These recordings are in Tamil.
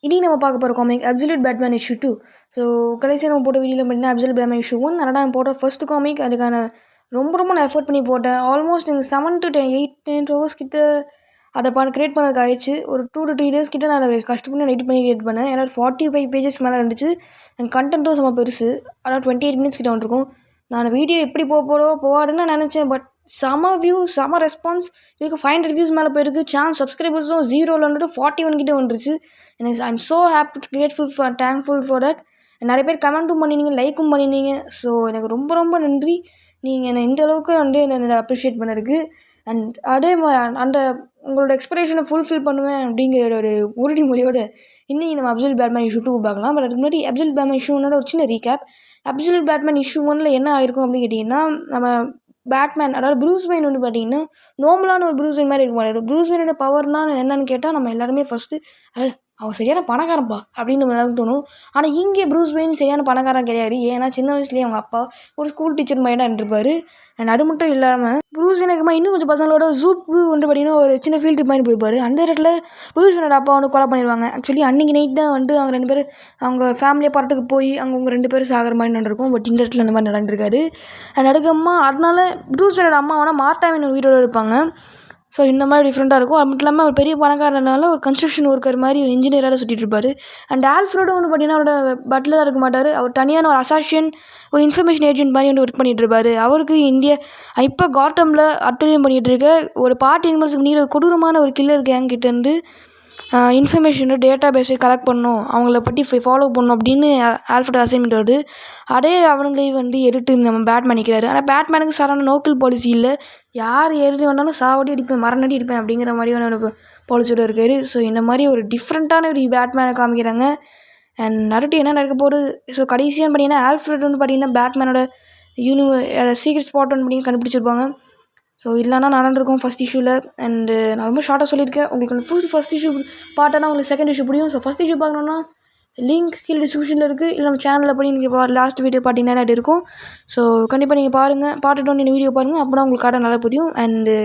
இன்றைக்கி நம்ம பார்க்க போகிற comic absolute Batman issue 2. So கடைசியாக நம்ம போட்ட வீடியோவில் பார்த்தீங்கன்னா அப்சல்யூட் பேட்மேன் இஷ்யூ 1 அதனால் நான் போட்ட ஃபர்ஸ்ட் காமிக். அதுக்கான ரொம்ப நான் எஃபர்ட் பண்ணி போட்டேன். ஆல்மோஸ்ட் எனக்கு 7 to 8 ஹவர்ஸ் கிட்ட அதை கிரியேட் பண்ணதுக்கு ஆயிடுச்சு. ஒரு 2 to 3 days கிட்ட நான் கஷ்டப்பட்டு எடிட் பண்ணி கிரியேட் பண்ணேன். ஏன்னா 45 pages மேலே இருந்துச்சு. எனக்கு கண்டென்ட்டும் செம்ம பெருசு. அதாவது 28 minutes கிட்ட வந்துருக்கும். நான் வீடியோ எப்படி போவாடுன்னு நினச்சேன். பட் செம வியூஸ், செம ரெஸ்பான்ஸ். இதுக்கு 500 views மேலே போயிருக்கு. சப்ஸ்கிரைபர்ஸும் 0ல் வந்துட்டு 41 கிட்டே வந்துருச்சு. எனக்கு I am so happy, grateful thankful for that. நிறைய பேர் கமெண்ட்டும் பண்ணினீங்க, லைக்கும் பண்ணினீங்க. ஸோ எனக்கு ரொம்ப நன்றி. நீங்கள் என்னை இந்த அளவுக்கு வந்து என்னை அப்ரிஷியேட் பண்ணிருக்கு. அண்ட் அதே அந்த உங்களோட எக்ஸ்பெக்டேஷனை ஃபுல்ஃபில் பண்ணுவேன் அப்படிங்கிற ஒரு உறுதிமொழியோடு இன்றைக்கி நம்ம அப்சல்யூட் பேட்மேன் இஷ்யூ 2 பார்க்கலாம். பட் அதுக்கு முன்னாடி அப்சல்யூட் பேட்மேன் இஷ்யூ 1 ஒரு சின்ன ரீகேப். அப்சல்யூட் பேட்மேன் இஷ்யூ 1 என்ன ஆயிருக்கும் அப்படின்னு கேட்டிங்கன்னா, நம்ம பேட்மேன் அதாவது ப்ரூஸ் வெயின் வந்து பார்த்திங்கன்னா நார்மலான ஒரு ப்ரூஸ் வெயின் மாதிரி இருக்க மாட்டார். ப்ரூஸ் வெயினோட பவர்னால் என்னன்னு கேட்டால் நம்ம எல்லாருமே ஃபஸ்ட்டு அவன் சரியான பணக்காரன்ப்பா அப்படின்னு நம்ம எல்லாருக்கும் தோணும். ஆனால் இங்கே ப்ரூஸ் வெயின் சரியான பணக்காரன் கிடையாது. ஏன்னா சின்ன வயசுலேயே அவங்க அப்பா ஒரு ஸ்கூல் டீச்சர் மாதிரி தான் இருந்திருப்பார். அண்ட் அது மட்டும் இல்லாமல் ப்ரூஸ் வெயினுக்குமா இன்னும் கொஞ்சம் பசங்களோட ஜூக்கு வந்து பார்த்திங்கன்னா ஒரு சின்ன ஃபீல்டு மாதிரி போயிருப்பார். அந்த இடத்துல ப்ரூஸ் வெயினோட அப்பா வந்து கொலை பண்ணிடுவாங்க. ஆக்சுவலி அன்றைக்கி நைட் தான் வந்து அவங்க 2 பேர் அவங்க ஃபேமிலியை படத்துக்கு போய் அவங்க 2 பேரும் சாகிற மாதிரி நடந்திருக்கும். பட் இந்த இடத்துல அந்த மாதிரி நடந்திருக்காரு. அண்ட் அதுக்கம்மா அதனால ப்ரூஸ் வெயினோட அம்மா வேணால் மார்த்தா வெயின் உயிரோடு இருப்பாங்க. ஸோ இந்த மாதிரி டிஃப்ரெண்ட்டாக இருக்கும். அது மட்டும் இல்லாமல் அவர் பெரிய பணக்காரனால ஒரு கன்ஸ்ட்ரக்ஷன் ஒர்க்கர் மாதிரி ஒரு இன்ஜினியராக சுற்றிட்டு இருப்பார். அண்ட் ஆல்ஃப்ரெடும் வந்து பார்த்திங்கன்னா அவரோட பட்டில் தான் இருக்க மாட்டார். அவர் தனியான ஒரு அசாசியன், ஒரு இன்ஃபர்மேஷன் ஏஜென்ட் மாதிரி வந்து ஒர்க் பண்ணிகிட்டு இருப்பார். அவருக்கு இப்போ காட்டமில் அட்டலியம் பண்ணிகிட்டு இருக்க ஒரு பார்ட்டி அனிமல்ஸுக்கு மீறி கொடூரமான ஒரு கில்லர் கேங் கிட்டேருந்து இன்ஃபர்மேஷன் டேட்டா பேஸை கலெக்ட் பண்ணணும், அவங்கள பற்றி ஃபாலோ பண்ணணும் அப்படின்னு ஆல்ஃப்ரெட் அசைன்மெண்ட் வருது. அதே அவங்களே வந்து எடுத்து நம்ம பேட்மேன் நிற்கிறாரு. ஆனால் பேட்மேனுக்கு சாரான லோக்கல் பாலிசி இல்லை. யார் ஏறி வந்தாலும் சாவடி அடிப்பேன், மரணடி அடிப்பேன் அப்படிங்கிற மாதிரியான பாலிசியோடு இருக்கார். ஸோ இந்த மாதிரி ஒரு டிஃப்ரெண்ட்டான ஒரு பேட்மேனை காமிக்கிறாங்க. அண்ட் நடுட்டு என்ன நடக்க போகுது. ஸோ கடைசியாக பார்த்தீங்கன்னா ஆல்ஃப்ரெட் வந்து பார்த்திங்கன்னா பேட்மேனோட சீக்ரெட் ஸ்பாட் வந்து பார்த்திங்கன்னா கண்டுபிடிச்சிருப்பாங்க. ஸோ இல்லைனா நடந்திருக்கும் ஃபஸ்ட் இஷ்யூவில். அண்டு நான் ரொம்ப ஷார்ட்டாக சொல்லியிருக்கேன். உங்களுக்கு ஃபஸ்ட் இஷ்யூ பார்த்தானா உங்களுக்கு செகண்ட் இஷ்யூ புரியும். ஸோ ஃபஸ்ட் இஷ்யூ பார்க்கணுன்னா லிங்க் கீழே டிஸ்கிரிப்ஷனில் இருக்குது. இல்லை நம்ம சேனலில் போய் நீங்கள் லாஸ்ட் வீடியோ பார்த்தீங்கன்னா அது இருக்கும். ஸோ கண்டிப்பாக நீங்கள் பாருங்கள். பார்த்துட்டு இந்த வீடியோ பாருங்கள். அப்போ தான் உங்களுக்கு காட்ட நல்லா புரியும். அண்டு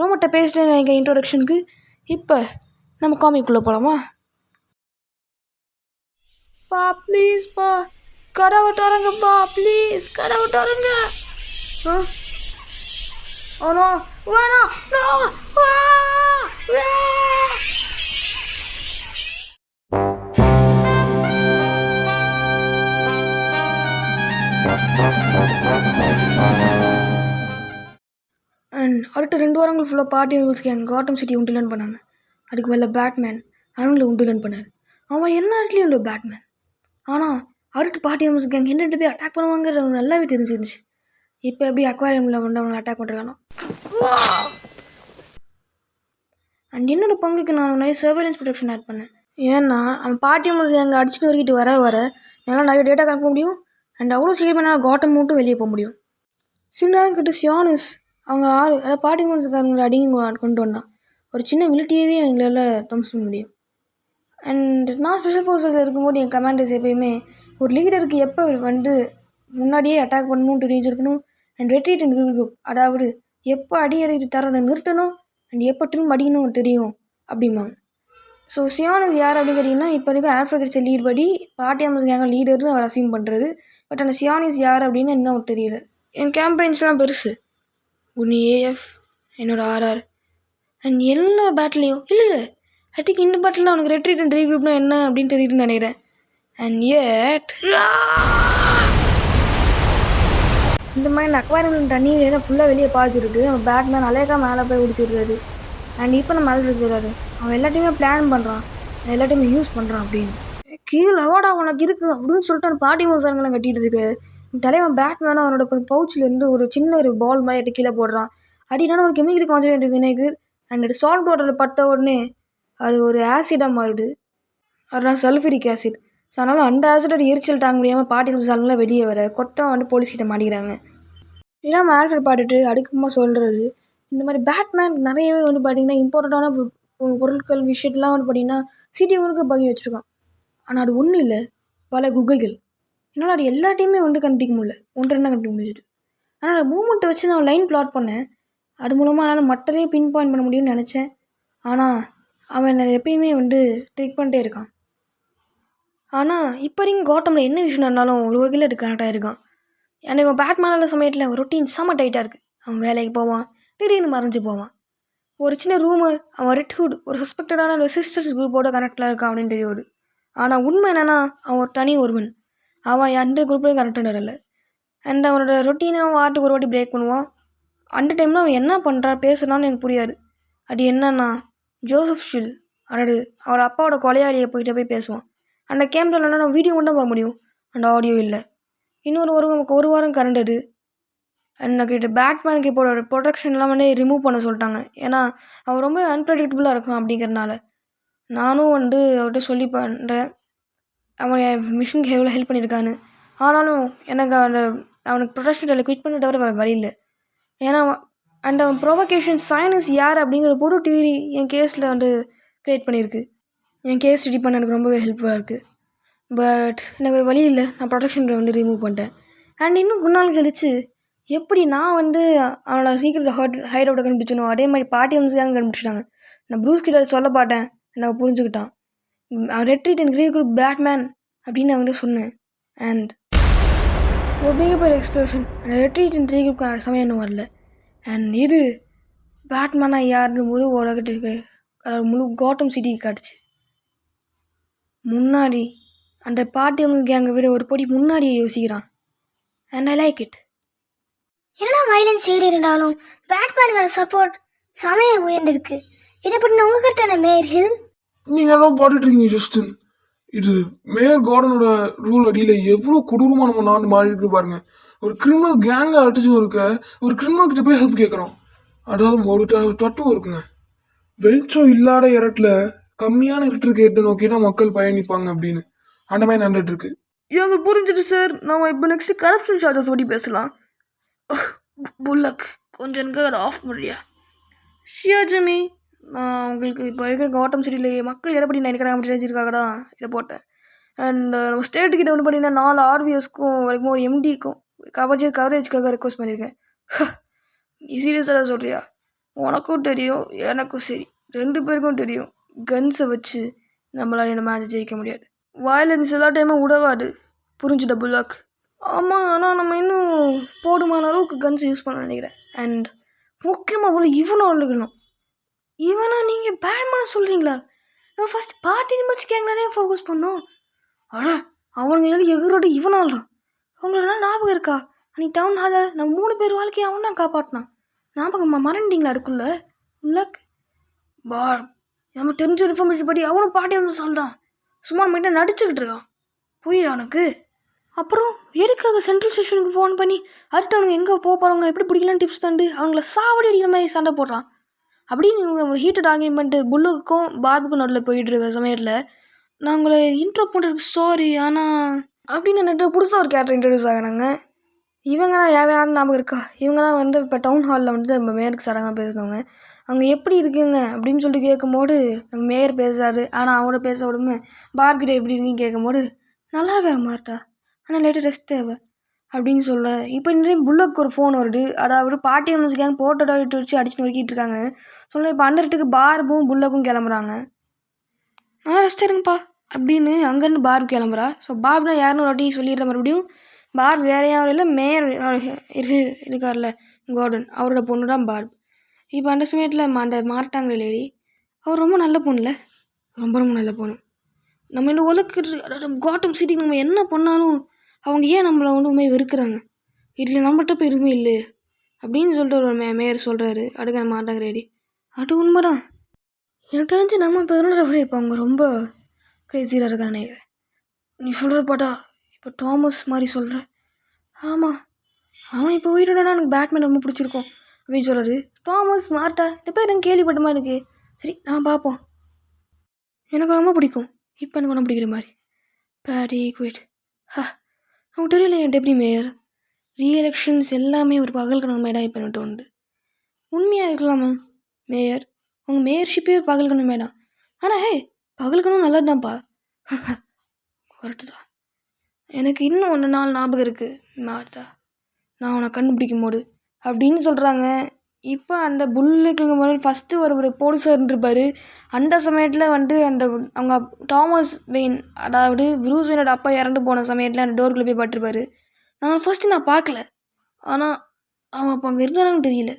ரொம்பட்ட பேசிட்டேன் எனக்கு இன்ட்ரோடக்ஷனுக்கு. இப்போ நம்ம காமிக்குள்ளே போகலாமா? பா ப்ளீஸ்ப்பா, கடை விட்டாருங்கப்பா, ப்ளீஸ் கடை விட்டாருங்க. Oh no! Run! No! And அடுத்த 2 வாரங்கள் ஃபுல்லாக பார்ட்டி அனிமல்ஸ்க்கு எங்கள் காட்டம் சிட்டி உண்டு லேர்ன் பண்ணாங்க. அதுக்கு மேலே பேட்மேன் அவங்கள உண்டு லேர்ன் பண்ணார். அவன் எல்லா இடத்துலையும் இல்லை பேட்மேன். ஆனால் அடுத்து பார்ட்டி அனிமல்ஸ்க்கு எங்கள் என்ன போய் அட்டாக் பண்ணுவாங்கிற நல்லாவே தெரிஞ்சிருந்துச்சு. இப்போ எப்படி அக்வாரியமில் வந்து அவங்களை அட்டாக் பண்ணுறானோ. அண்ட் என்னோட பங்குக்கு நான் நிறைய சர்வேலன்ஸ் ப்ரொடெக்ஷன் ஆட் பண்ணேன். ஏன்னா அவன் பார்ட்டி அனிமல்ஸ் எங்கே அடிச்சுட்டு வரைக்கிட்டு வர என்னால் நிறைய டேட்டா கலெக்ட் பண்ண முடியும். அண்ட் அவ்வளோ சீக்கிரமாக என்னால் காட்டம் மட்டும் வெளியே போக முடியும். சில நேரம் கிட்ட சியானிஸ் அவங்க அதாவது பார்ட்டி அனிமல்ஸுக்கு அடிங்க கொண்டு வந்தான். ஒரு சின்ன மிலிட்டியவே எங்களால் டம்ஸ் பண்ண முடியும். அண்ட் நான் ஸ்பெஷல் ஃபோர்ஸஸில் இருக்கும்போது என் கமாண்டர்ஸ் எப்போயுமே ஒரு லீடருக்கு எப்போ வந்து முன்னாடியே அட்டாக் பண்ணணும்னு தெரிஞ்சிருக்கணும். அண்ட் ரெட்ரீட் அண்ட் குரூப் அதாவது எப்போ அடி தரனை நிறுத்தணும் அண்ட் எப்போ திரும்ப அடிக்கணும் தெரியும் அப்படிம்பாங்க. ஸோ சியானிஸ் யார் அப்படின்னு கேட்டிங்கன்னா இப்போ இருக்க ஆல்ஃப்ரெட் கிட்ட லீட் படி பார்ட்டி அனிமல்ஸ் கேங்க லீடர்னு அவர் அசீம் பண்ணுறது. பட் அந்த சியானிஸ் யார் அப்படின்னு இன்னும் தெரியல. என் கேம்பெயின்ஸ்லாம் பெருசு. ஒன்று ஏஎஃப், என்னோட ஆர்ஆர் அண்ட் எல்லா பேட்டிலையும் இல்லை அட்டிக்கு இந்த பேட்டில் அவனுக்கு ரெட்ரீட் அண்ட் ரீக்ரூப்னா என்ன அப்படின்னு தெரியுதுன்னு நினைக்கிறேன். அண்ட் ஏட் இந்த மாதிரி இந்த அக்வாரியம் தண்ணி ஃபுல்லாக வெளியே பாய்ச்சிருக்கு. நம்ம பேட்மேன் அலேக்கா மேலே போய் குடிச்சிருக்காரு. அண்ட் இப்போ நம்ம மேலே வச்சுருக்காரு. அவன் எல்லாத்தையுமே பிளான் பண்ணுறான், எல்லாத்தையுமே யூஸ் பண்ணுறான் அப்படின்னு. கீழே அவாடா உனக்கு இருக்குது அப்படின்னு சொல்லிட்டு அந்த பார்ட்டி மோசாரங்களாம் கட்டிகிட்டு இருக்கு. தலைவன் பேட்மேனும் அவனோட பவுச்சிலேருந்து ஒரு சின்ன ஒரு பால் மாதிரி எடுத்து கீழே போடுறான். அப்படின்னா ஒரு கெமிக்கல் கான்சன்ட்ரேட் வினைகர் அண்ட் சால்ட் வாட்டரில் பட்ட உடனே அது ஒரு ஆசிடாக மாறுது. அதுதான் சல்ஃபரிக் ஆசிட். ஸோ அதனால் அந்த ஆசிடோட எரிச்சல் தாங்க முடியாமல் பார்ட்டி சாலங்களாம் வெளியே வர கொட்டை வந்து போலீஸ்கிட்ட மாட்டிக்கிறாங்க. இதெல்லாம் நம்ம ஆல்ஃப்ரெட் பாட்டுட்டு அடுக்கமாக சொல்கிறது. இந்த மாதிரி பேட்மேன் நிறையவே வந்து பார்த்திங்கன்னா இம்பார்ட்டண்ட்டான பொருட்கள் விஷயத்தெலாம் வந்து பார்த்திங்கன்னா சிடிஓனுக்கு பகி வச்சுருக்கான். ஆனால் அது ஒன்றும் இல்லை, பல குகைகள். என்னால் அது எல்லாத்தையுமே வந்து கண்டுபிடிக்க முடியல, 1-2 கண்டுபிடிக்க முடியுது. ஆனால் மூமெண்ட்டை வச்சு நான் லைன் பிளாட் பண்ணேன். அது மூலமாக என்னால் மற்றதையும் பின் பாயிண்ட் பண்ண முடியும்னு நினச்சேன். ஆனால் அவன் எப்பயுமே வந்து ட்ரிக் பண்ணிட்டே இருக்கான். ஆனால் இப்போ வரைக்கும் கோட்டமில் என்ன விஷயம் நடந்தாலும் ஒரு வகையில் அது கரெக்டாக இருக்கான். எனக்கு இவன் பேட்மேன் சமயத்தில் ஒரு ரொட்டீன் செம்ம டைட்டாக இருக்குது. அவன் வேலைக்கு போவான், திடீர்னு மறைஞ்சு போவான். ஒரு சின்ன ரூமர் அவன் ரெட் ஹுட் ஒரு சஸ்பெக்டடான ரெசிஸ்டன்ஸ் குரூப்போட கனெக்டில் இருக்கான் அப்படின்னு தெரியுது. ஆனால் உண்மை என்னென்னா அவன் ஒரு தனி ஒருவன். அவன் எந்த குரூப்லேயும் கனெக்டட் இல்லை. அண்ட் அவனோட ரொட்டீனை அவன் வாரத்துக்கு ஒரு வாட்டி பிரேக் பண்ணுவான். அந்த டைமில் அவன் என்ன பண்ணுறான் பேசுகிறான்னு எனக்கு புரியாது. அது என்னன்னா ஜோசப் ஷில் அதாவது அவர் அப்பாவோட கொலையாளியை போய் பேசுவான். அந்த கேமராவில் நான் வீடியோ மட்டும் பார்க்க முடியும், அந்த ஆடியோ இல்லை. இன்னொரு ஒரு வாரம் கரண்டது. எனக்கு பேட்மேனுக்கு இப்போ ப்ரொடெக்ஷன்லாம் ரிமூவ் பண்ண சொல்லிட்டாங்க. ஏன்னா அவன் ரொம்ப அன்பிரடிக்டபுளாக இருக்கான் அப்படிங்கிறனால. நானும் அவர்கிட்ட சொல்லி பண்ணுறேன் அவன் என் மிஷினுக்கு எவ்வளோ ஹெல்ப் பண்ணியிருக்கான்னு. ஆனாலும் எனக்கு அவனுக்கு ப்ரொடெக்ஷன் குவிட் பண்ண தவிர வேறு வழி இல்லை. ஏன்னா அவன் ப்ரொவகேஷன் சைனஸ் யார் அப்படிங்கிற போட்டு டிவி என் கேஸில் க்ரியேட் பண்ணியிருக்கு. என் கேஸ் ரெடி பண்ண எனக்கு ரொம்பவே ஹெல்ப்ஃபுல்லாக இருக்குது. பட் எனக்கு வழி இல்லை, நான் ப்ரொடெக்ஷன் ரிமூவ் பண்ணிட்டேன். அண்ட் இன்னும் முன்னாள் கழிச்சு எப்படி நான் அவனோட சீக்கிரம் ஹைட் அவுட்டை கண்டுபிடிச்சணும், அதே மாதிரி பார்ட்டி வந்து கண்டுபிடிச்சிட்டாங்க. நான் ப்ரூஸ் கிட்ட சொல்ல பாட்டேன், நான் புரிஞ்சுக்கிட்டான். அவன் retreat and grey group Batman அப்படின்னு அவன்கிட்ட சொன்னேன். அண்ட் ஒரு மிகப்பெரிய எக்ஸ்ப்ளோஷன். அந்த ரெட்ரீட் அண்ட் கிரே குரூப்க்கான சமயம் இன்னும் வரல. அண்ட் இது பேட்மேனாக யாருன்னு முழு உலகத்துக்கு முழு காட்டம் சிட்டிக்கு காட்டுச்சு. முன்னாடி அந்த பார்ட்டி கேங்கை விட ஒரு பொடி முன்னாடியே யோசிக்கிறான். And I like it. என்ன வயலன்ஸ் ஏறி இருந்தாலும் பேட்மேனுக்கான சப்போர்ட் சமயம் உயர்ந்திருக்கு. இதை பற்றி உங்ககிட்ட என்ன மேயர் ஹில்? நீங்கள் எல்லாம் பாட்டுட்டு இருக்கீங்க ஜஸ்டின். இது மேயர் கார்டனோட ரூல் அடியில் எவ்வளோ கொடூரமாக நம்ம நாடு மாறி இருக்கு பாருங்க. ஒரு கிரிமினல் கேங்கை அடிச்சு இருக்க ஒரு கிரிமினல் கிட்ட போய் ஹெல்ப் கேட்குறோம். அதாவது ஒரு தட்டுவும் இருக்குங்க. வெளிச்சம் இல்லாத இடத்துல கம்மியான இருட்டுக்கு ஏற்ற நோக்கி தான் மக்கள் பயணிப்பாங்க அப்படின்னு அந்த மாதிரி நடந்துட்டு இருக்கு. எனக்கு புரிஞ்சுட்டு சார். நம்ம இப்போ நெக்ஸ்ட் கரப்ஷன் சார்ஜஸ் பற்றி பேசலாம். புல்லக் கொஞ்சம் எனக்கு அதை ஆஃப் பண்ணுறியா? ஷியா ஜமி, நான் உங்களுக்கு இப்போ இருக்கிற காட்டம் சிட்டியில் மக்கள் எடப்படி நினைக்கிறாங்க அப்படி நினைச்சிருக்காங்க தான் இதை போட்டேன். அண்ட் நம்ம ஸ்டேட்டுக்கிட்ட வந்து பார்த்தீங்கன்னா 4 ஆர்விஎஸ்க்கும் வரைக்கும் ஒரு எம்டிக்கும் கவரேஜ்க்காக ரெக்வஸ்ட் பண்ணியிருக்கேன். நீ சீரியஸாக தான் சொல்கிறியா? உனக்கும் தெரியும் எனக்கும் சரி 2 பேருக்கும் தெரியும் கன்ஸை வச்சு நம்மளால் இந்த மேட்ச் ஜெயிக்க முடியாது. வயலன்ஸ் எல்லா டைமும் உதவாது, புரிஞ்சுட்ட புல்லாக்? ஆமாம், ஆனால் நம்ம இன்னும் போதுமான அளவுக்கு கன்ஸ் யூஸ் பண்ண நினைக்கிறேன். அண்ட் முக்கியமாக அவ்வளோ இவனும் இருக்கணும். இவனா நீங்கள் பேட்மேனை சொல்கிறீங்களா? நம்ம ஃபஸ்ட் பார்ட்டி நிமிட்ஸ் கேங்கானே ஃபோக்கஸ் பண்ணோம். அவனுங்க எதிரோட இவனால் தான். அவங்களெல்லாம் ஞாபகம் இருக்கா? அன்றைக்கி டவுன் ஹாலில் நம்ம 3 பேர் வாழ்க்கையை அவன் தான் காப்பாற்றினான். ஞாபகம்மா மறந்துட்டீங்களா? அதுக்குள்ள புல்லாக் பா நம்ம தெரிஞ்ச இன்ஃபர்மேஷன் படி அவனும் பார்ட்டி நிமிட்ஸ் தான். சும்மா மட்டும் நடிச்சுக்கிட்டு இருக்கான். புரியுதா உனக்கு? அப்புறம் எதுக்காக சென்ட்ரல் ஸ்டேஷனுக்கு ஃபோன் பண்ணி அடுத்து அவனுங்க எங்கே போகிறாங்க எப்படி பிடிக்கலான்னு டிப்ஸ் தந்து அவங்கள சாவடி அடிக்கிற மாதிரி சண்டை போடுறான். அப்படின்னு இவங்க ஒரு ஹீட்டட் ஆர்கியூமெண்ட்டு புல்லுக்கும் பார்புக்கும் நடுவில் போயிட்டு இருக்க சமயத்தில் நான் உங்களை இன்ட்ரோ பண்ணுறதுக்கு சாரி ஆனால் அப்படின்னு நினைட்டு புதுசாக ஒரு கேரக்டர் இன்ட்ரடியூஸ் ஆகிறாங்க. இவங்க தான் யாரும் ஞாபகம் இருக்கா? இவங்க தான் இப்போ டவுன் ஹாலில் நம்ம மேயருக்கு சடங்காக பேசுனவங்க. அவங்க எப்படி இருக்குங்க அப்படின்னு சொல்லிட்டு கேட்கும்போது நம்ம மேயர் பேசுகிறாரு. ஆனால் அவங்கள பேச விடுமே பார்க்கிட்ட எப்படி இருக்குன்னு கேட்கும்போது நல்லா இருக்காரு மார்ட்டா, ஆனால் லேட்டு ரெஸ்ட் தேவை அப்படின்னு சொல்ல. இப்போ இன்றைய புல்லக்கு ஒரு ஃபோன் வருது. அதாவது பார்ட்டி நிமிஷம் கேங் போட்டோ வச்சு அடிச்சு நொறுக்கிட்டு இருக்காங்க. சொல்ல இப்போ அண்டர்ட்டுக்கு பார்பும் புல்லக்கும் கிளம்புறாங்க. நல்லா ரெஸ்ட் இருங்கப்பா அப்படின்னு அங்கேருந்து பார்பு கிளம்புறா. ஸோ பார்ப்னா யாருன்னு ஒரு வாட்டி சொல்லிடுற மறுபடியும். பார்ப் வேற யாரும் இல்லை, மேயர் இருக்கார்ல கார்டன், அவரோட பொண்ணு தான் பார்ப். இப்போ அந்த சமயத்தில் அந்த மார்ட்டாங்கிற லேடி அவர் ரொம்ப நல்ல பொண்ணுல, ரொம்ப ரொம்ப நல்ல பொண்ணு. நம்ம இந்த உலகத்துக்கு அதாவது காட்டம் சிட்டிக்கு நம்ம என்ன பண்ணாலும் அவங்க ஏன் நம்மளை ஒன்றுமே வெறுக்கிறாங்க? இதில் நம்மகிட்ட போய் எதுவுமே இல்லை அப்படின்னு சொல்லிட்டு ஒரு மேயர் சொல்கிறாரு. அடுக்க மாட்டாங்க ரெடி. அது உண்மைதான். எனக்கு தெரிஞ்சு நம்ம இப்போ விட இப்போ அவங்க ரொம்ப க்ரேசியாக இருக்கானே. நீ சொல்கிற பாட்டா இப்போ தாமஸ் மாதிரி சொல்கிற? ஆமாம், அவன் இப்போ உயிரோடனா எனக்கு பேட்மேன் ரொம்ப பிடிச்சிருக்கும் அப்படின்னு சொல்கிறாரு. தாமஸ் மார்ட்டா இந்த பேர் எனக்கு கேள்விப்பட்ட மாதிரி இருக்குது. சரி நான் பார்ப்போம். எனக்கு ரொம்ப பிடிக்கும். இப்போ எனக்கு ஒன்றும் பிடிக்கிற மாதிரி பேடி குவிட். அவங்க தெரியல என் டெப்டி மேயர் ரீஎலெக்ஷன்ஸ் எல்லாமே ஒரு பகல் கணக்கு மேடாக இப்போ பண்ணிட்டு உண்டு. உண்மையாக இருக்கலாமா மேயர்? உங்கள் மேயர்ஷிப்பே ஒரு பகல் கணக்கு மேடம். ஆனால் ஹே பகல் கணக்கு நல்லது தான்ப்பா. கரெக்டு தான். எனக்கு இன்னும் 1 நாள் ஞாபகம் இருக்குது மார்ட்டா, நான் உன்னை கண்டுபிடிக்கும் போது அப்படின்னு சொல்கிறாங்க. இப்போ அந்த புல்லுக்கு ஃபஸ்ட்டு ஒரு போலீஸார் இருந்திருப்பாரு. அந்த சமயத்தில் வந்து அவங்க தாமஸ் வெயின், அதாவது ப்ரூஸ் வெயினோட அப்பா இறந்து போன சமயத்தில் அந்த டோருக்குள்ளே போய் பட்டிருப்பாரு. நான் பார்க்கல. ஆனால் அவன் அப்போ அங்கே இருந்தானு தெரியல,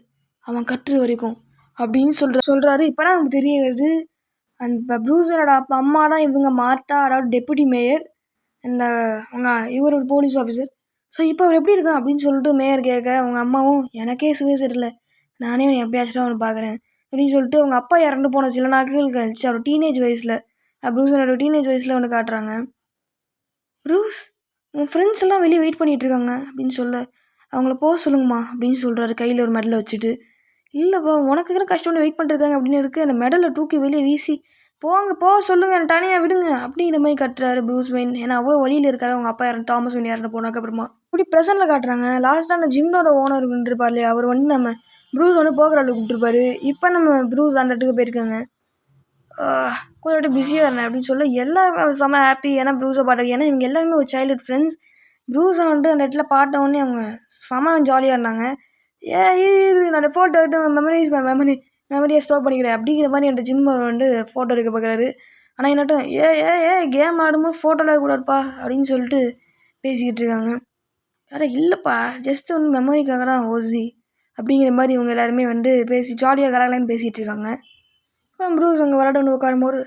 அவன் கட்டுற வரைக்கும் அப்படின்னு சொல்கிறாரு. இப்போ தான் நமக்கு தெரிய வருது அந்த ப்ரூஸ் வெயினோட அம்மா தான் இவங்க மார்த்தா, அதாவது டெப்புட்டி மேயர். அந்த இவர் ஒரு போலீஸ் ஆஃபீஸர். ஸோ இப்போ அவர் எப்படி இருக்கான் அப்படின்னு சொல்லிட்டு மேயர் கேட்க, அவங்க அம்மாவும் எனக்கே தெரியல, நானே எப்பயாச்சும் அவனை பார்க்குறேன் அப்படின்னு சொல்லிட்டு அவங்க அப்பா இறந்து போன சில நாட்கள் கழிச்சு அவர் டீனேஜ் வயசில், ப்ரூஸ் வெயினோட டீனேஜ் வயசில் ஒன்று காட்டுறாங்க. ப்ரூஸ், உன் ஃப்ரெண்ட்ஸ் எல்லாம் வெளியே வெயிட் பண்ணிகிட்ருக்காங்க அப்படின்னு சொல்ல, அவங்கள போக சொல்லுங்கம்மா அப்படின்னு சொல்கிறாரு கையில் ஒரு மெடலை வச்சுட்டு. இல்லைப்பா, உனக்கு கஷ்டப்பட்டு வெயிட் பண்ணிருக்காங்க அப்படின்னு இருக்குது. அந்த மெடலை தூக்கி வெளியே வீசி போக சொல்லுங்கள், தனியாக விடுங்க அப்படிங்கிற மாதிரி கட்டுறாரு ப்ரூஸ் வெயின். ஏன்னா அவ்வளோ வழியில் இருக்காரு அவங்க அப்பா தாமஸ் வெயின் இறந்து போனதுக்கப்புறமா. இப்படி ப்ரெசென்ட்டில் காட்டுறாங்க. லாஸ்ட்டாக அந்த ஜிம்மோட ஓனர் இருப்பார் இல்லையா, அவர் வந்து நம்ம ப்ரூஸ் வந்து போகிற அளவுக்கு கூப்பிட்டுருப்பாரு. இப்போ நம்ம ப்ரூஸ் அந்த இடத்துக்கு போயிருக்காங்க. கொஞ்சம் பிஸியாக இருந்தேன் அப்படின்னு சொல்ல எல்லாரும் செம்ம ஹாப்பி. ஏன்னா ப்ரூஸை பாட்டு, ஏன்னா இவங்க எல்லாருமே ஒரு சைல்ட்ஹுட் ஃப்ரெண்ட்ஸ். ப்ரூஸை வந்துட்டு அந்த இடத்துல பார்த்தவொடனே அவங்க செம்ம ஜாலியாக இருந்தாங்க. நான் அந்த ஃபோட்டோ எடுத்து மெமரியை ஸ்டோர் பண்ணிக்கிறேன் அப்படிங்கிற மாதிரி அந்த ஜிம்மை வந்து ஃபோட்டோ எடுக்க பார்க்குறாரு. ஆனால் என்னட்டும் கேம் ஆடும்போது ஃபோட்டோவில் இருக்கக்கூடாதுப்பா அப்படின்னு சொல்லிட்டு பேசிக்கிட்டு இருக்காங்க. இல்லைப்பா, ஜஸ்ட் வந்து மெமரிக்காக தான் ஓசி அப்படிங்கிற மாதிரி இவங்க எல்லாருமே வந்து பேசி ஜாலியாக கலகலன்னு பேசிகிட்டு இருக்காங்க. ப்ரூஸ் அங்கே விளாட வந்து உட்காரும்போது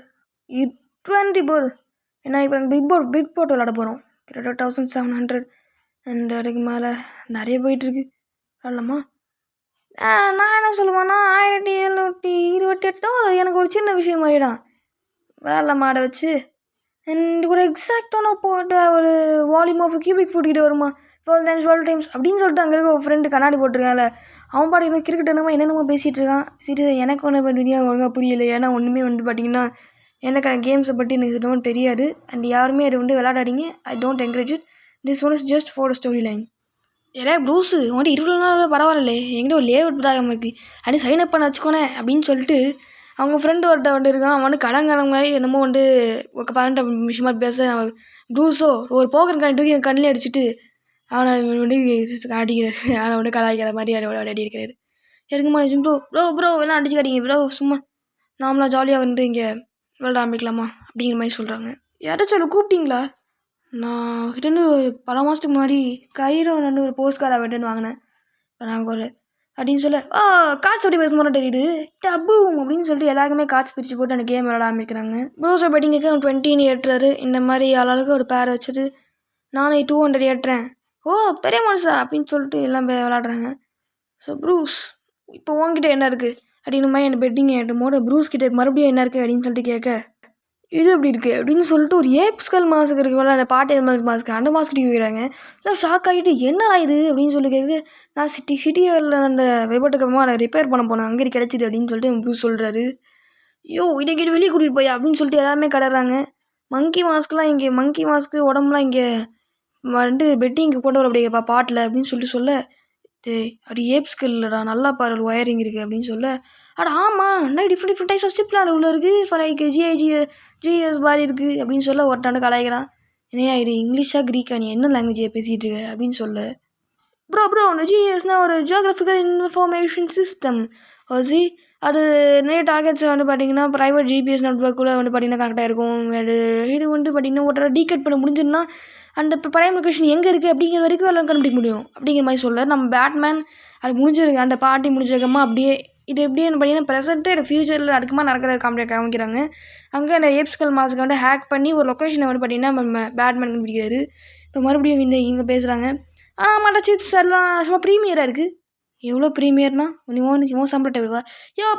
20 போல், ஏன்னா இப்போ நாங்கள் பிக் போர்ட் விளாட போகிறோம். கிட்டத்தட்ட 1700 அண்ட் அதுக்கு மேலே நிறைய போயிட்டுருக்கு. விளாட்லாமா? நான் என்ன சொல்லுவேன்னா 1728 எனக்கு ஒரு சின்ன விஷயம் மாதிரிதான். விளாட்லாமா அதை வச்சு? அண்ட் ஒரு எக்ஸாக்டான போட்ட ஒரு வால்யூம் ஆஃப் கியூபிக் ஃபுட் கிட்ட வருமா 12 டைம்ஸ் அப்படின்னு சொல்லிட்டு அங்கே இருக்க ஒரு ஃப்ரெண்டு கண்ணாடி போட்டிருக்கான்ல, அவன் பாட்டு இன்னும் கிரிக்கெட் என்னென்னமோ பேசிகிட்டு இருக்கான். சரி, எனக்கு ஒன்று துணியா ஒழுங்காக புரியலை. ஏன்னா ஒன்றுமே வந்து பார்த்திங்கன்னா எனக்கு கேம்ஸை பற்றி எனக்கு சுத்தமாக தெரியாது. அண்ட் யாருமே அதை வந்து விளாடாதீங்க. I don't encourage it. This one is just for story line. ஏன்னா ப்ரூஸு உன்ட்டு 20 நாள் பரவாயில்ல, என்கிட்ட ஒரு லேஅவுட் தாகம் இருக்குது அப்படி சைன் அப் பண்ண வச்சுக்கோனேன் அப்படின்னு சொல்லிட்டு அவங்க ஃப்ரெண்டு ஒருத்த வந்து இருக்கான். அவன் வந்து கடங்காலம் மாதிரி என்னமோ வந்து ஒரு 18 விஷயமா பேச, ப்ரூஸோ ஒரு போக்கர் காணி தூக்கி என் கண்ணில் அடிச்சுட்டு அவனை வந்து காட்டிக்கிறாரு. அவனை வந்து கலாய்க்கிற மாதிரி அடி இருக்கிறாரு. இருக்குமா ப்ரோ எல்லாம் அடிச்சு காட்டிங்க ப்ரோ, சும்மா நார்மலாக ஜாலியாக வந்து இங்கே விளாட ஆரம்பிக்கலாமா அப்படிங்கிற மாதிரி சொல்கிறாங்க. யாராச்சும் கூப்பிட்டீங்களா? நான் கிட்டேருந்து ஒரு பல மாதத்துக்கு முன்னாடி கைரோ வந்து ஒரு போஸ்ட் கார்டை வெட்டுன்னு வாங்கினேன். நாங்கள் ஒரு அப்படின்னு சொல்ல கார்ட்ஸ் எப்படி பேச மாதிரி தெரியுது டப்பு அப்படின்னு சொல்லிட்டு எல்லாருக்குமே கார்ட்ஸ் பிரித்து போட்டு அந்த கேம் விளாட ஆரம்பிக்கிறாங்க. ப்ரோஸோ பெட்டிங்குக்கு அவன் 20 ஏற்றுறாரு. இந்த மாதிரி ஆளாளுக்கு ஒரு பேரை வச்சுட்டு நானே 200 ஏற்றுறேன். பெரிய மனுஷா அப்படின்னு சொல்லிட்டு எல்லாம் விளாட்றாங்க. ஸோ ப்ரூஸ், இப்போ உங்ககிட்ட என்ன இருக்குது அப்படின்னு மாதிரி அந்த பெட்டிங் ஏற்றும் போது ப்ரூஸ் கிட்டே மறுபடியும் என்ன இருக்குது அப்படின்னு சொல்லிட்டு கேட்க, இது எப்படி இருக்குது அப்படின்னு சொல்லிட்டு ஒரு ஏப்ஸ்கல் மாஸ்க் இருக்குல்ல, அந்த பாட்டி மாஸ்க், அந்த மாஸ்க் வைக்கிறாங்க. எல்லாம் ஷாக் ஆகிட்டு என்ன ஆகுது அப்படின்னு சொல்லி கேட்க, நான் சிட்டியில் அந்த விபத்துக்கு அப்புறமா அதை ரிப்பேர் பண்ண போனேன், அங்கே கிடச்சிது அப்படின்னு சொல்லிட்டு ப்ரூஸ் சொல்கிறாரு. இதை வெளியே கூட்டிகிட்டு போய் அப்படின்னு சொல்லிட்டு எல்லாருமே கடறாங்க. மங்கி மாஸ்க்கு உடம்புலாம் இங்கே வந்து பெட்டிங்கு கொண்டு வர அப்படியேப்பா பாட்டில் அப்படின்னு சொல்லிட்டு சொல்ல, அது ஏப்ஸ்கல் இல்லைடா, நல்லா பாரு ஒயரிங் இருக்குது அப்படின்னு சொல்ல, ஆமாம் நிறைய டிஃப்ரெண்ட் டைப்ஸ் ஆஃப் ஸ்டிப்லாம் உள்ள இருக்குது, ஸோ லைக் ஜிஎஸ் மாதிரி இருக்குது அப்படின்னு சொல்ல ஒருத்தாண்டு கலாய்க்கிறான். என்னையா இது இங்கிலீஷா கிரீக்கா, நீ என்ன லாங்குவேஜை பேசிகிட்டு இருக்க அப்படின்னு சொல்ல, ப்ரோ ஜிஎஸ்னால் ஒரு ஜியோகிராஃபிக்கல் இன்ஃபர்மேஷன் சிஸ்டம் ஓசி. அது நிறைய டார்கெட்ஸ் வந்து பார்த்திங்கன்னா ப்ரைவேட் ஜிபிஎஸ் நெட்ஒர்க்குள்ளே வந்து பார்த்திங்கன்னா கரெக்டாக இருக்கும். இது வந்து பார்த்திங்கன்னா ஒரு டீகட் பண்ண முடிஞ்சிருந்தா அந்த ப்ரைம் லொக்கேஷன் எங்கே இருக்குது அப்படிங்கிற வரைக்கும் எல்லாம் கண்டுபிடிக்க முடியும் அப்படிங்கிற மாதிரி சொல்ல, நம்ம பேட்மேன் அது முடிஞ்சிருக்கு, அந்த பார்ட்டி முடிஞ்சிருக்கமா அப்படியே இது எப்படின்னு பார்த்தீங்கன்னா ப்ரெசென்ட்டு ஃபியூச்சரில் அடுக்குமா நடக்கிற காமிக்கிறாங்க. அங்கே அந்த ஏப்ஸ்கல் மாஸ்க்கு வந்து ஹேக் பண்ணி ஒரு லொக்கேஷனை வந்து பார்த்திங்கன்னா நம்ம பேட்மேன் கண்டுபிடிக்கிறாரு. இப்போ மறுபடியும் இங்கே பேசுகிறாங்க. மற்ற சிப்ஸ் எல்லாம் சும்மா ப்ரீமியராக இருக்குது. எவ்வளோ ப்ரீமியர்னா இவன் சம்பளத்தை விடுவா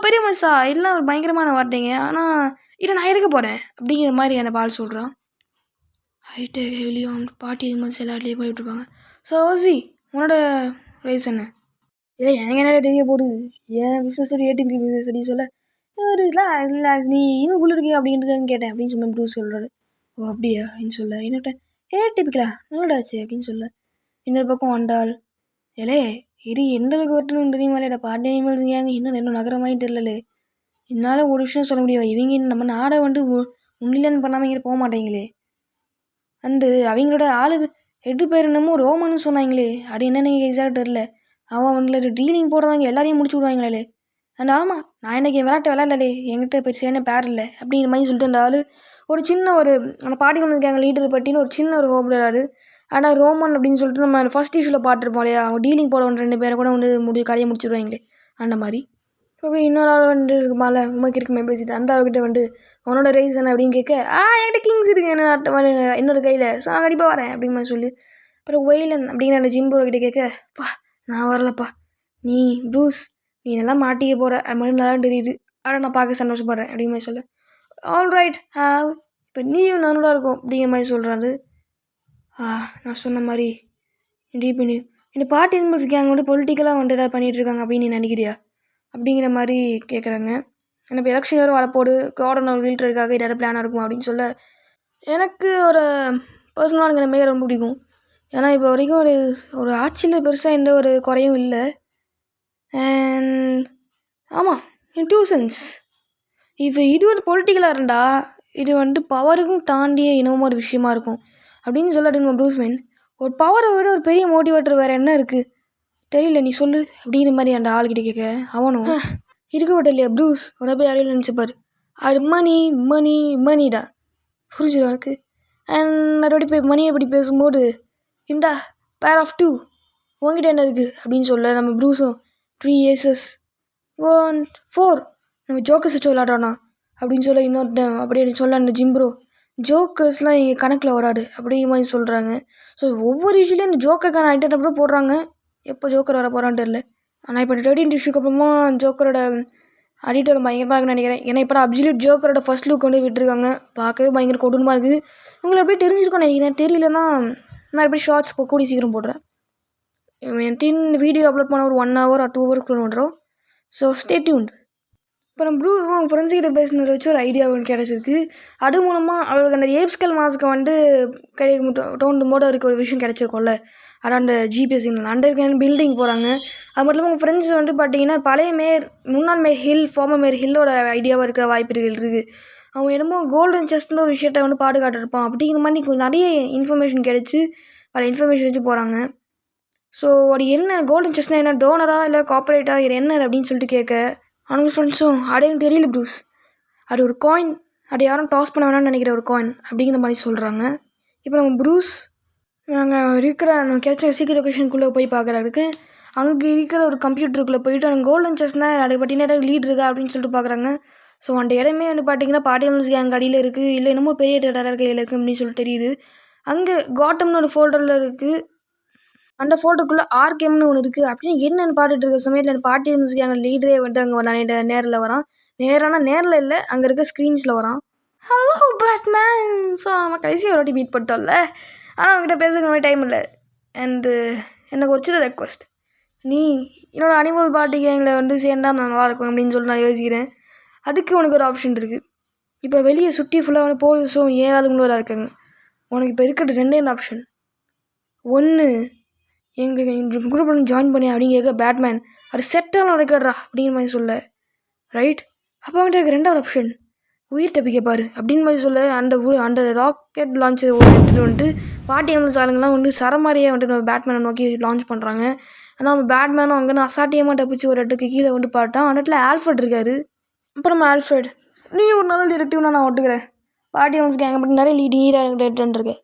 பெரிய மனுஷா எல்லாம் ஒரு பயங்கரமான வார்த்தைங்க, ஆனால் இதை நான் எடுக்க போகிறேன் அப்படிங்கிற மாதிரி அந்த பால் சொல்கிறான். ஹைட்டு ஹெவிலியும் பாட்டி மனுஷன் எல்லாத்துலேயும் போயிட்டுருப்பாங்க. ஸோ ஓசி, உன்னோட வயசு என்ன? இல்லை எனக்கு என்ன தெரிய போடுது, ஏன் பிஸ்னஸ் ஏடிபி பிஸ்னஸ் அப்படின்னு சொல்ல, ரிலாக்ஸ் நீ இன்னும் உள்ள இருக்கியா அப்படின்ட்டு கேட்டேன் அப்படின்னு சொன்ன ப்ரூஸ் சொல்கிறாரு. அப்படியா அப்படின்னு சொல்ல, என்னட்ட ஏடிபிக்கலா நல்லடாச்சு அப்படின்னு சொல்ல, இன்னொரு பக்கம் வந்தால் இது எந்த அளவுக்கு வரட்டுன்னு தெரியுமாலே, பாட்டி அனிமல்ஸ் ஏங்க இன்னும் நகரமாகி தெரியலே, என்னால் ஒரு விஷயம் சொல்ல முடியும், இவங்க நம்ம நாடை வந்து உன்னிலன்னு பண்ணாமல் இங்கே போக மாட்டேங்களே, அண்டு அவங்களோட ஆளு 8 பேர் என்னமோ ரோமன்னு சொன்னாங்களே, அது என்னன்னு எக்ஸாக்ட் தெரில, அவன் வந்துட்டு டீலிங் போடுறவங்க எல்லாரையும் முடிச்சு விடுவாங்களே. அண்ட் ஆமாம், நான் இன்றைக்கி விளையாடலே என்கிட்ட பெருசான பேர் இல்லை அப்படிங்கிற மாதிரி சொல்லிட்டு அந்த ஆள் ஒரு சின்ன ஒரு அந்த பாட்டி இருக்காங்க லீடர் பற்றின்னு ஒரு சின்ன ஒரு ஹோப்டாரு. ஆனால் ரோமன் அப்படின்னு சொல்லிட்டு நம்ம ஃபஸ்ட் இஷ்யூவில் பார்த்துருப்போம் இல்லையா, அவங்க டீலிங் போட 2 பேரை கூட வந்து கதையை முடிச்சுடுவாங்களே அந்த மாதிரி. அப்படி இன்னொரு ஆள் வந்துட்டு இருக்குமால உமக்கு இருக்குமே பேசிட்டு அந்த ஆள்கிட்ட வந்துட்டு அவனோட ரைஸ் என்ன அப்படின்னு கேட்க, என்கிட்ட கிங்ஸ் இருக்கு என்ன இன்னொரு கையில், ஸோ நான் கண்டிப்பாக வரேன் அப்படிங்கிற மாதிரி சொல்லி. அப்புறம் ஒயிலன் அப்படிங்கிற அந்த ஜிம்போகிட்ட கேட்க, பா நான் வரலப்பா, நீ ப்ரூஸ் நீ நல்லா மாட்டிக்க போகிற அது மாதிரி நல்லா தெரியுது, ஆனால் நான் பார்க்க சந்தோஷப்படுறேன் அப்படிங்கிற மாதிரி சொல்ல. ஆல்ரைட் இப்போ நீயும் நானோட இருக்கும் அப்படிங்கிற மாதிரி சொல்கிறாரு. நான் சொன்ன மாதிரி பண்ணி இந்த பார்ட்டி இன்வெஸ்ட் கேங் வந்து பொலிட்டிக்கலாக வந்துட்டு ஏதாவது பண்ணிகிட்ருக்காங்க அப்படின்னு நீ நினைக்கிறியா அப்படிங்கிற மாதிரி கேட்குறாங்க. ஏன்னா இப்போ எலெக்ஷன் வேறு வரப்போடு கார்டன் ஒரு வீழ்றதுக்காக ஏதாவது பிளானாக இருக்கும் அப்படின்னு சொல்ல. எனக்கு ஒரு பர்சனலாக எனக்கு மேலே ரொம்ப பிடிக்கும். ஏன்னா இப்போ வரைக்கும் ஒரு ஆட்சியில் பெருசாக எந்த ஒரு குறையும் இல்லை. அண்ட் ஆமாம், இன் 2 சென்ஸ் இப்போ இது வந்து பொலிட்டிக்கலாக இருந்தால் இது வந்துட்டு பவருக்கும் தாண்டிய இனமும் ஒரு விஷயமா இருக்கும் அப்படின்னு சொல்லிட்டு ப்ரூஸ்மேன் ஒரு பவரை விட ஒரு பெரிய மோட்டிவேட்டர் வேறு என்ன இருக்குது தெரியல, நீ சொல்லு அப்படிங்கிற மாதிரி அந்த ஆள்கிட்ட கேட்க, அவனும் இருக்கப்பட்ட இல்லையா ப்ரூஸ் உன போய் யாரையும் நினச்சிப்பார், அது மணிடா புரிஞ்சுது உனக்கு. அண்ட் மறுபடி போய் மணியை எப்படி பேசும்போது இந்தா பேர் ஆஃப் 2 உங்ககிட்ட என்ன இருக்குது அப்படின்னு சொல்ல நம்ம ப்ரூஸும் 3 ஏசஸ் 1 4 நம்ம ஜோக்கர்ஸ் வச்சு விளாட்றோண்ணா அப்படின்னு சொல்ல இன்னொரு அப்படியே சொல்ல அந்த ஜிம்ப்ரோ ஜோக்கர்ஸ்லாம் எங்கள் கணக்கில் வராது அப்படிங்கிற மாதிரி சொல்கிறாங்க. ஸோ ஒவ்வொரு இஷ்யூலேயும் இந்த ஜோக்கருக்கான ஐட்டம் தான் போடுறாங்க. எப்போ ஜோக்கர் வர போகிறான்னு தெரில. ஆனால் இப்போ 13 இஷ்யூக்கு அப்புறமா ஜோக்கரோட அடிட்டர் பயங்கரமாக இருக்குன்னு நினைக்கிறேன். ஏன்னா இப்போ அப்சல்யூட் ஜோக்கரோட ஃபர்ஸ்ட் லுக் வந்து விட்டுருக்காங்க. பார்க்கவே பயங்கர கொடூரமாக இருக்குது. உங்களுக்கு அப்படியே தெரிஞ்சிருக்கும்னு நினைக்கிறேன். தெரியலன்னா நான் எப்படி ஷார்ட்ஸ் கூடி சீக்கிரம் போடுறேன். வீடியோ அப்லோட் பண்ண ஒரு 1 hour or 2 hours வந்துடும். So stay tuned. இப்போ நம்ம ப்ரூஸும் ஃப்ரெண்ட்ஸ்கிட்ட பேசினதை வச்சு ஒரு ஐடியா ஒன்று கிடச்சிருக்கு. அது மூலமாக அவருக்கு அந்த ஏப்ஸ்கல் மாஸ்க்கை வந்து டோண்டு மோட இருக்க ஒரு விஷயம் கிடச்சிருக்கோம்ல, அதான் அந்த ஜிபிஎஸ் சிக்னல் அண்டர் இருக்க பில்டிங் போகிறாங்க. அது மட்டும் இல்லாமல் உங்கள் ஃப்ரெண்ட்ஸ் வந்து பார்த்தீங்கன்னா பழைய முன்னாள் மேயர் ஹில் ஃபார்மர் மேயர் ஹில்லோட ஐடியாவாக இருக்கிற வாய்ப்புகள் இருக்குது. அவன் என்னமோ கோல்டன் செஸ்ட்னு ஒரு விஷயத்த வந்து பாதுகாட்டிருப்பான் அப்படிங்கிற மாதிரி கொஞ்சம் நிறைய இன்ஃபர்மேஷன் கிடச்சி பல இன்ஃபர்மேஷன் வச்சு போகிறாங்க. ஸோ அது என்ன கோல்டன் செஸ்ட்னா என்ன, டோனரா இல்லை கார்பரேட்டா இது என்ன அப்படின்னு சொல்லிட்டு கேட்க, அவங்க ஃப்ரெண்ட்ஸும் எனக்கு தெரியல ப்ரூஸ், அது ஒரு காயின், அது யாரும் டாஸ் பண்ண வேணாம்னு நினைக்கிற ஒரு காயின் அப்படிங்கிற மாதிரி சொல்கிறாங்க. இப்போ நம்ம ப்ரூஸ் நாங்கள் கிடைச்ச சீக்கிரம் லொக்கேஷனுக்குள்ளே போய் பார்க்குறதுக்கு அங்கே இருக்கிற ஒரு கம்ப்யூட்டருக்குள்ளே போயிட்டு அந்த கோல்டன் செஸ்னா அதை பற்றின ஏதாவது லீட் இருக்கா அப்படின்னு சொல்லிட்டு பார்க்குறாங்க. ஸோ அந்த இடமே வந்து பார்த்தீங்கன்னா பார்ட்டிகல்ஸ் கேங் அடியில் இருக்குது, இல்லை என்னமோ பெரிய டேட்டா கையில் இருக்குது அப்படின்னு சொல்லிட்டு தெரியுது. அங்கே காட்டம்னு ஒரு ஃபோல்டரில் இருக்குது. அந்த ஃபோட்டோக்குள்ளே ஆர்கேம்னு ஒன்று இருக்குது. அப்படின்னு என்னென்னு பார்த்துட்டு இருக்க சமயத்தில் அந்த பார்ட்டிகல்ஸ் கேங் லீடரே வந்துட்டு அங்கே நேரில் வரான். நேரில் இல்லை, அங்கே இருக்க ஸ்க்ரீன்ஸில் வரான். Hello Batman. ஸோ நம்ம கடைசியாக ஒரு வாட்டி மீட் பண்ணிட்டோம்ல, ஆனால் அவங்ககிட்ட பேசுகிற மாதிரி டைம் இல்லை. அண்டு எனக்கு ஒரு சின்ன ரெக்வஸ்ட், நீ என்னோடய அனிமல் பார்ட்டி கேங்கில் வந்து சேர்ந்தா நான் நல்லாயிருக்கும் அப்படின்னு சொல்லி நான் யோசிக்கிறேன். அதுக்கு உனக்கு ஒரு ஆப்ஷன் இருக்குது. இப்போ வெளியே சுற்றி ஃபுல்லாக வந்து போலீஸும் 7 ஆளுங்களும் இருக்காங்க. உனக்கு இப்போ இருக்கிறது 2 ஆப்ஷன். ஒன்று எங்கள் குரூப் வந்து ஜாயின் பண்ணி அப்படின்னு கேட்க பேட்மேன் அது செட்டாக நடக்கிறா அப்படிங்கிற மாதிரி சொல்ல, ரைட். அப்போ வந்துட்டு எனக்கு 2வது ஆப்ஷன் உயிர் தப்பிக்க பாரு அப்படின்னு மாதிரி சொல்ல அந்த ராக்கெட் லான்ச்சர் எடுத்துகிட்டு வந்துட்டு பார்ட்டி எம்எல்ஸ் ஆளுங்கள்லாம் வந்து சரமாரியாக வந்துட்டு பேட்மேனை நோக்கி லான்ச் பண்ணுறாங்க. ஆனால் நம்ம பேட்மேனும் அங்கே அசாட்டியமாக தப்பிச்சு ஒரு இடத்துக்கு கீழே வந்து பார்த்தா அந்த இடத்துல ஆல்ஃப்ரெட் இருக்காரு. அப்புறம் நம்ம ஆல்ஃப்ரெட், நீ ஒரு நல்ல டிரெக்டிவ்னா நான் ஒட்டுக்கிறேன், பார்ட்டி எம்எல்ஸ் கேங்க பற்றி நிறைய லீடாக இருக்கேன்.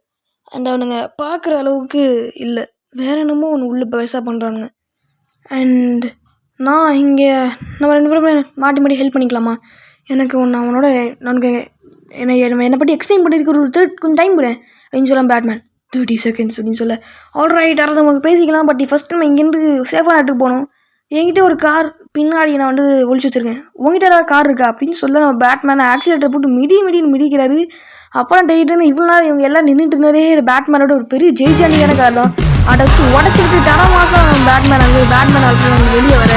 அண்ட் அவனுங்க பார்க்குற அளவுக்கு இல்லை, வேறு என்னமோ ஒன்று உள்ளே பெருசாக பண்ணுறானுங்க. அண்ட் நான் இங்கே நம்ம 2 பேருமே மாட்டி ஹெல்ப் பண்ணிக்கலாமா? எனக்கு அவனோட என்னை பற்றி எக்ஸ்பிளைன் பண்ணியிருக்க ஒரு கொஞ்சம் டைம் கூட அப்படின்னு சொல்ல பேட்மேன் 30 seconds அப்படின்னு சொல்ல, ஆல்ரைட் அதை நமக்கு பேசிக்கலாம், பட் ஃபஸ்ட் நம்ம இங்கேருந்து சேஃபான இடத்துக்கு போகணும். என்கிட்ட ஒரு கார் பின்னாடி நான் வந்து ஒழிச்சு வச்சுருக்கேன், உங்ககிட்ட ஏதாவது கார் இருக்கா அப்படின்னு சொல்ல நம்ம பேட்மேனை ஆக்சிலேட்டர் போட்டு மிடின்னு மிதிக்கிறாரு. அப்புறம் டேட்டுன்னு இவ்வளோ நேரம் இவங்க எல்லாம் நின்றுட்டு இருந்தாரே பேட்மேனோட ஒரு பெரிய ஜெயிச்சாண்டியான கார் தான், அதை வச்சு உடச்சிக்கிட்டு தர மாதம் பேட்மேன் அங்கே வெளியே வர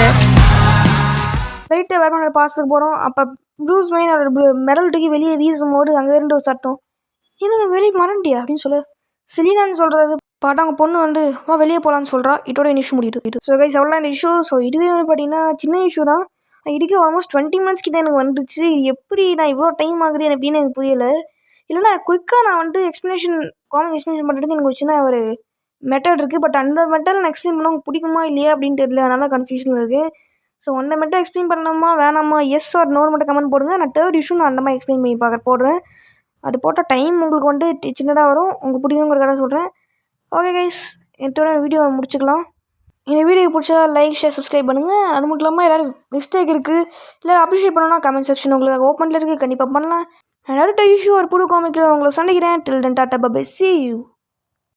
ரைட்டு பேட்மேனோட பாஸ்ட்டுக்கு போகிறோம். அப்போ ப்ரூஸ் வெயின் அவரோட மெடல் தூக்கி வெளியே வீசும் போது அங்கே இருந்து ஒரு சட்டம், இன்னும் வெளியே மறண்டியா அப்படின்னு சொல்ல செலினான்னு சொல்கிறாரு. பார்த்தா அவங்க பொண்ணு வந்து வா வெளியே போகலான்னு சொல்கிறா. இதோட இஷ்யூ முடியுது. ஸோ கைஸ் அவ்வளோ இந்த இஷ்யூ. ஸோ இதுவே வந்து பார்த்தீங்கன்னா சின்ன இஷ்யூ தான். இதுக்கே ஆல்மோஸ்ட் 20 minutes கிட்டே எனக்கு வந்துடுச்சு. எப்படி நான் இவ்வளோ டைம் ஆகுது அப்படின்னு எனக்கு புரியலை. இல்லைனா குயிக்காக நான் வந்துட்டு காமிக் எக்ஸ்ப்ளனேஷன் பண்ணுறதுக்கு எனக்கு ஒரு சின்ன ஒரு மெத்தட் இருக்குது. பட் அந்த மெத்தட் நான் எக்ஸ்பிளைன் பண்ண உங்களுக்கு பிடிக்குமா இல்லையா அப்படின்னு தெரியல. அதனால கன்ஃபியூஷனில் இருக்குது. ஸோ அந்த மெத்தட் எக்ஸ்பிளைன் பண்ணலாமா வேணாமா, எஸ் ஆர் நோன்னு மட்டும் கமெண்ட் போடுங்க. நான் தேர்ட் இஷ்யூ நான் அந்த மாதிரி எக்ஸ்பிளைன் பண்ணி போடுறேன். அது போட்டால் டைம் உங்களுக்கு வந்துட்டு சின்னதாக வரும். உங்களுக்கு பிடிக்குங்கிறதுக்காக சொல்கிறேன். ஓகே கைஸ், என்னோட வீடியோ முடிச்சுக்கலாம். இந்த வீடியோ பிடிச்சா லைக், ஷேர், சப்ஸ்கிரைப் பண்ணுங்கள். அது மட்டும் இல்லாமல் ஏதாவது மிஸ்டேக் இருக்குது இல்லை அப்ரிஷியேட் பண்ணணும்னா கமெண்ட் செக்ஷன் உங்களுக்கு ஓப்பனில் இருக்குது, கண்டிப்பாக பண்ணலாம். அடுத்த இஷ்யூ ஒரு புது காமிக்கில் உங்களை சந்திக்கிறேன். டில் தென் டாட்டா பை, see you.